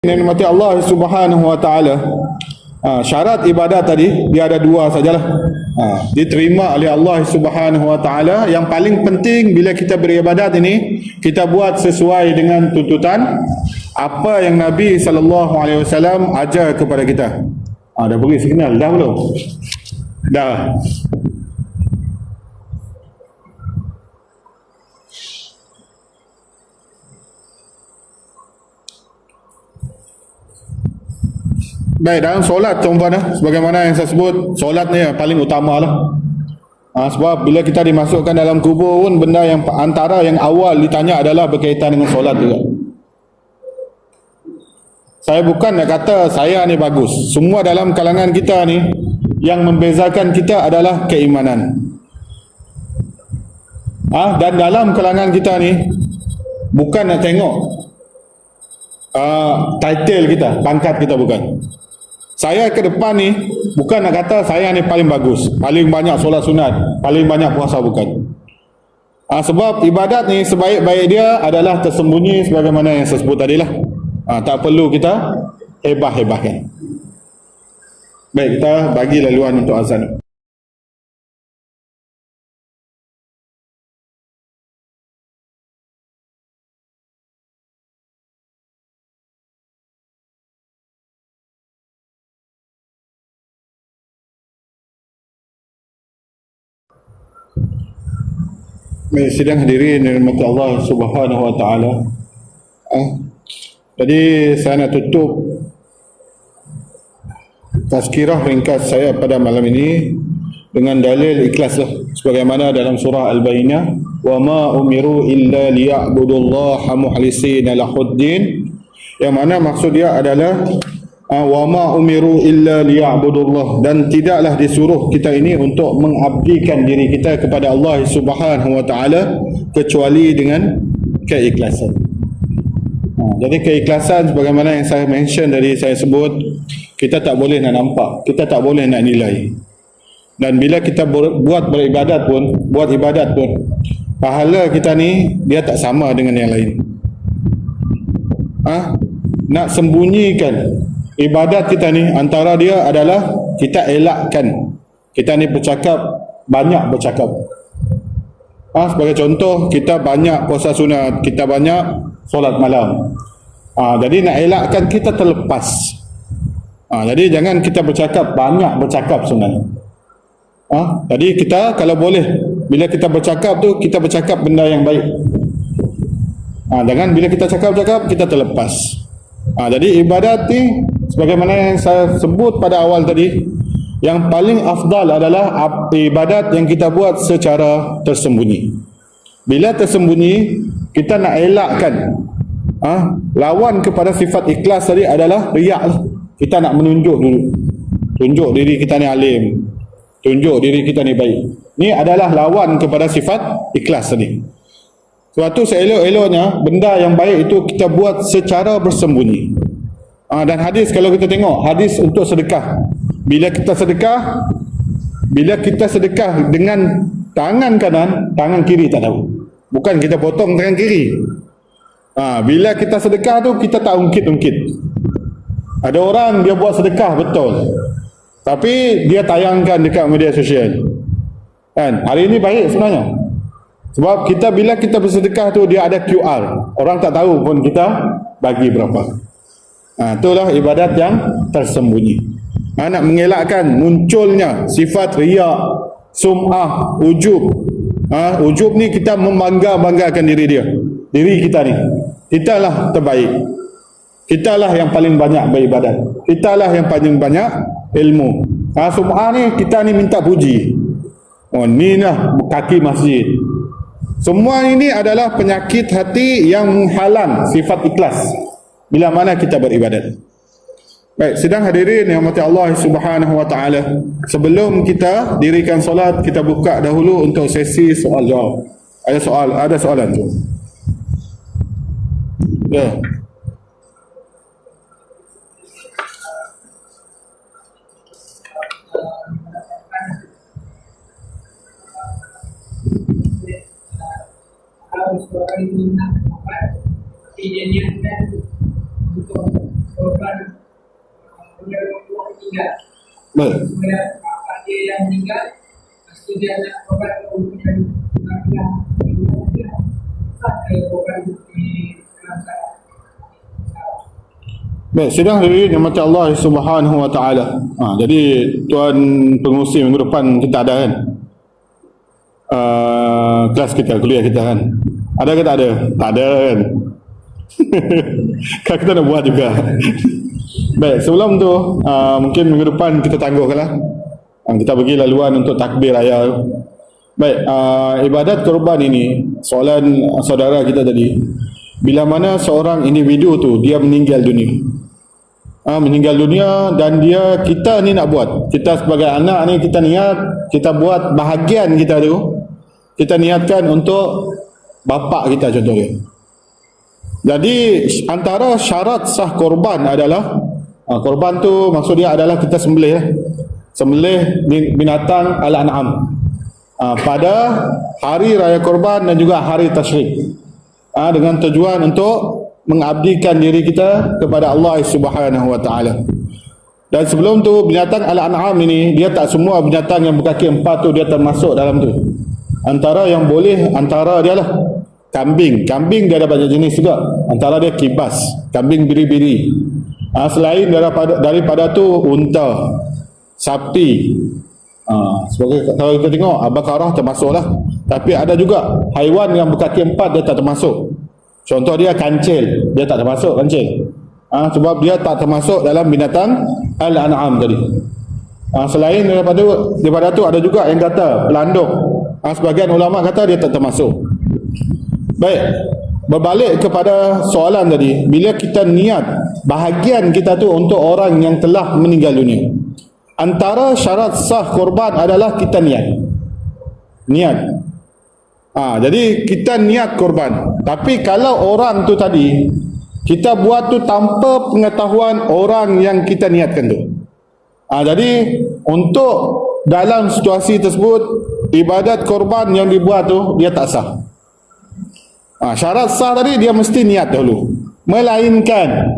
Nikmati Allah Subhanahu wa taala. Syarat ibadat tadi dia ada dua sajalah. Diterima oleh Allah Subhanahu wa taala. Yang paling penting bila kita beribadat ini, kita buat sesuai dengan tuntutan apa yang Nabi sallallahu alaihi wasallam ajar kepada kita. Dah beri signal dah belum? Dah. Baik, dalam solat tuan-tuan, sebagaimana yang saya sebut, solat ni yang paling utama lah. Sebab bila kita dimasukkan dalam kubur pun, benda yang antara yang awal ditanya adalah berkaitan dengan solat juga. Saya bukan nak kata saya ni bagus. Semua dalam kalangan kita ni, yang membezakan kita adalah keimanan. Dan dalam kalangan kita ni, bukan nak tengok title kita, pangkat kita, bukan. Saya ke depan ni bukan nak kata saya ni paling bagus, paling banyak solat sunat, paling banyak puasa, bukan. Sebab ibadat ni sebaik-baik dia adalah tersembunyi sebagaimana yang saya sebut tadi lah. Tak perlu kita hebah-hebahkan. Baik, kita bagi laluan untuk azan. Sidang hadirin dirahmati Allah Subhanahu wa taala. Jadi saya nak tutup tazkirah ringkas saya pada malam ini dengan dalil ikhlas lah, sebagaimana dalam surah Al-Bayyinah, wa ma umiru illa liya'budullaha mukhlishina lahuddin, yang mana maksud dia adalah wa ma umiru illa liya'budullah, dan tidaklah disuruh kita ini untuk mengabdikan diri kita kepada Allah Subhanahu wa taala kecuali dengan keikhlasan. Jadi keikhlasan sebagaimana yang saya mention tadi, saya sebut, kita tak boleh nak nampak, kita tak boleh nak nilai. Dan bila kita buat ibadat pun, pahala kita ni dia tak sama dengan yang lain. Nak sembunyikan ibadat kita ni, antara dia adalah kita elakkan kita ni banyak bercakap. Sebagai contoh, kita banyak puasa sunat, kita banyak solat malam. Jadi nak elakkan kita terlepas. Jadi jangan kita banyak bercakap sebenarnya. Jadi kita kalau boleh, bila kita bercakap tu, kita bercakap benda yang baik. Jangan bila kita cakap-cakap kita terlepas. Jadi ibadat ni sebagaimana yang saya sebut pada awal tadi, yang paling afdal adalah ibadat yang kita buat secara tersembunyi. Bila tersembunyi, kita nak elakkan lawan kepada sifat ikhlas tadi adalah riak lah. Kita nak menunjuk dulu, tunjuk diri kita ni alim, tunjuk diri kita ni baik. Ni adalah lawan kepada sifat ikhlas tadi. Suatu seelok-eloknya benda yang baik itu kita buat secara bersembunyi. Dan hadis, kalau kita tengok hadis untuk sedekah, bila kita sedekah dengan tangan kanan, tangan kiri tak tahu, bukan kita potong tangan kiri. Bila kita sedekah tu, kita tak ungkit-ungkit. Ada orang dia buat sedekah betul, tapi dia tayangkan dekat media sosial, kan? Hari ini baik sebenarnya, sebab bila kita bersedekah tu, dia ada QR, orang tak tahu pun kita bagi berapa. Itulah ibadat yang tersembunyi. Nak mengelakkan munculnya sifat riak, sum'ah, ujub. Ujub ni kita membangga-banggakan diri kita ni. Kitalah terbaik, kitalah yang paling banyak beribadat, kitalah yang paling banyak ilmu. Sum'ah ni, kita ni minta puji. Ni lah kaki masjid. Semua ini adalah penyakit hati yang menghalang sifat ikhlas bila mana kita beribadat. Baik, sidang hadirin yang dirahmati Allah Subhanahu wa taala, sebelum kita dirikan solat, kita buka dahulu untuk sesi soal jawab. Ada soalan tu? Ya. Kalau seorang ini nak tapi dia niatkan untuk Baik. Dia yang meninggal, pasti dia nak korban kemudian ke korban di Baik, sidang hari ini mati Allah Subhanahu wa taala. Jadi tuan pengurusi minggu depan kita ada kan? Kelas kita, kuliah kita kan. Ada ke tak ada? Tak ada kan? Kan kita nak buat juga. Baik, sebelum tu mungkin minggu depan kita tangguhkanlah. Kita bagi laluan untuk takbir raya. Baik, ibadat korban ini, soalan saudara kita tadi, bila mana seorang individu tu dia meninggal dunia, meninggal dunia dan kita ni nak buat, kita sebagai anak ni kita niat, kita buat bahagian kita tu, kita niatkan untuk bapa kita contohnya. Jadi antara syarat sah korban adalah korban tu maksud dia adalah kita sembelih binatang al-an'am pada hari raya korban dan juga hari tasyrik, dengan tujuan untuk mengabdikan diri kita kepada Allah Subhanahu wa taala. Dan sebelum tu binatang al-an'am ini dia tak semua binatang yang berkaki empat tu dia termasuk dalam tu. Antara yang boleh antara dia lah kambing. Kambing dia ada banyak jenis juga. Antara dia kibas, kambing biri-biri. Selain daripada tu unta, sapi. Sebagai kalau kita tengok Bakarah termasuklah. Tapi ada juga haiwan yang berkaki empat dia tak termasuk. Contoh dia kancil, dia tak termasuk kancil. Sebab dia tak termasuk dalam binatang al-an'am tadi. Selain daripada tu ada juga yang kata pelanduk. Sebagian ulama kata dia tak termasuk. Baik, berbalik kepada soalan tadi, bila kita niat bahagian kita tu untuk orang yang telah meninggal dunia, antara syarat sah korban adalah kita niat. Jadi kita niat korban. Tapi kalau orang tu tadi kita buat tu tanpa pengetahuan orang yang kita niatkan tu, jadi untuk dalam situasi tersebut ibadat korban yang dibuat tu dia tak sah. Syarat sah tadi dia mesti niat dahulu. Melainkan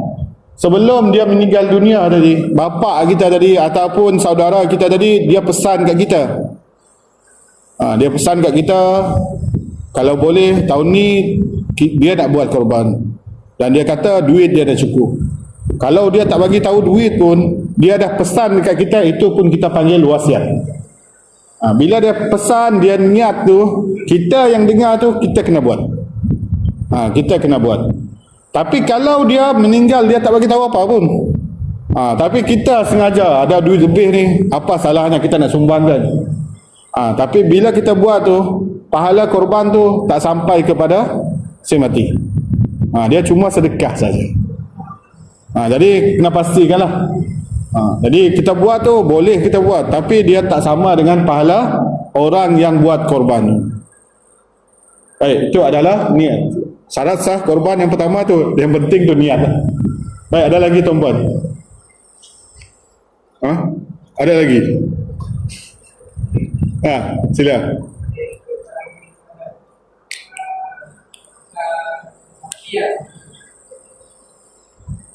sebelum dia meninggal dunia tadi, bapa kita tadi ataupun saudara kita tadi dia pesan kat kita. Dia pesan kat kita kalau boleh tahun ni dia nak buat korban. Dan dia kata duit dia dah cukup. Kalau dia tak bagi tahu duit pun, dia dah pesan dekat kita, itu pun kita panggil wasiat. Bila dia pesan, dia niat tu, kita yang dengar tu kita kena buat. Kita kena buat. Tapi kalau dia meninggal dia tak bagi tahu apa pun, tapi kita sengaja ada duit lebih ni, apa salahnya kita nak sumbangkan. Tapi bila kita buat tu, pahala korban tu tak sampai kepada si mati. Dia cuma sedekah saja. Jadi kena pastikanlah. Jadi kita buat tu boleh kita buat, tapi dia tak sama dengan pahala orang yang buat korban. Baik, itu adalah niat. Syarat sah korban yang pertama tu, yang penting tu niat. Baik, ada lagi tuan-puan? Ada lagi? Sila.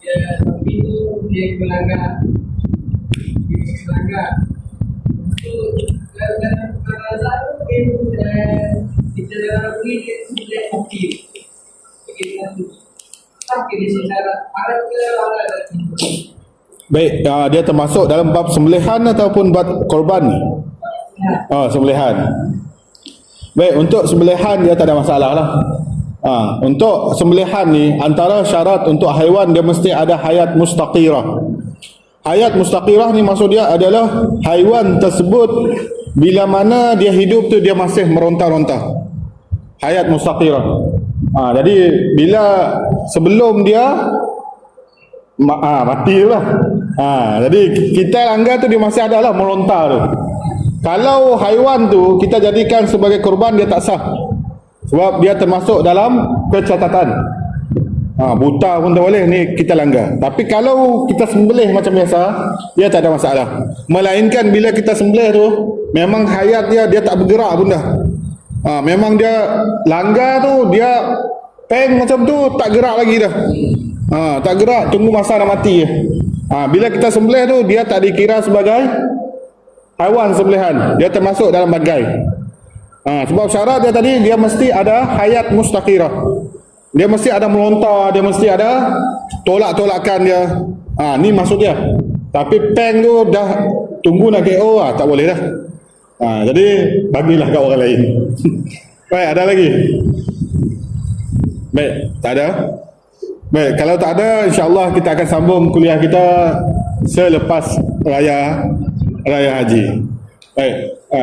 Tapi itu dia melanggar itu dalam satu kita dalam ini dia kopi begitu tapi di secara ada. Baik, dia termasuk dalam bab sembelihan ataupun bab korban ni? Sembelihan. Baik, untuk sembelihan dia tak ada masalah lah. Untuk sembelihan ni antara syarat untuk haiwan dia mesti ada hayat mustaqirah. Hayat mustaqirah ni maksud dia adalah haiwan tersebut bila mana dia hidup tu dia masih meronta-ronta. Hayat mustaqirah. Jadi bila sebelum dia mati lah. Jadi kita langgar tu dia masih ada lah meronta tu. Kalau haiwan tu kita jadikan sebagai korban dia tak sah. Sebab dia termasuk dalam kecacatan. Buta pun tak boleh, ni kita langgar. Tapi kalau kita sembelih macam biasa, dia tak ada masalah. Melainkan bila kita sembelih tu, memang hayat dia tak bergerak pun dah. Memang dia langgar tu, dia peng macam tu, tak gerak lagi dah. Tak gerak, tunggu masa nak mati. Bila kita sembelih tu, dia tak dikira sebagai haiwan sembelihan, dia termasuk dalam bagai. Sebab syarat dia tadi, dia mesti ada hayat mustaqirah, dia mesti ada melontar, dia mesti ada tolak-tolakan dia. Ni maksud dia. Tapi peng tu dah tunggu nak KO tak boleh dah. Jadi bagilah kat orang lain. Baik, ada lagi? Baik, tak ada? Baik, kalau tak ada, insya-Allah kita akan sambung kuliah kita selepas raya haji. Baik,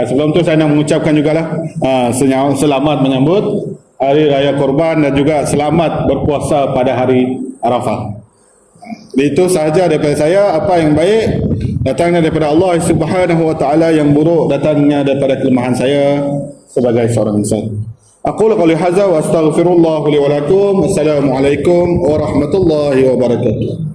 sebelum tu saya nak mengucapkan jugalah selamat menyambut hari raya Korban dan juga selamat berpuasa pada hari Arafah. Itu sahaja daripada saya. Apa yang baik datangnya daripada Allah Subhanahu wa taala, yang buruk datangnya daripada kelemahan saya sebagai seorang insan. Aqulu qawli hadza wa astaghfirullah li wa lakum. Assalamualaikum warahmatullahi wabarakatuh.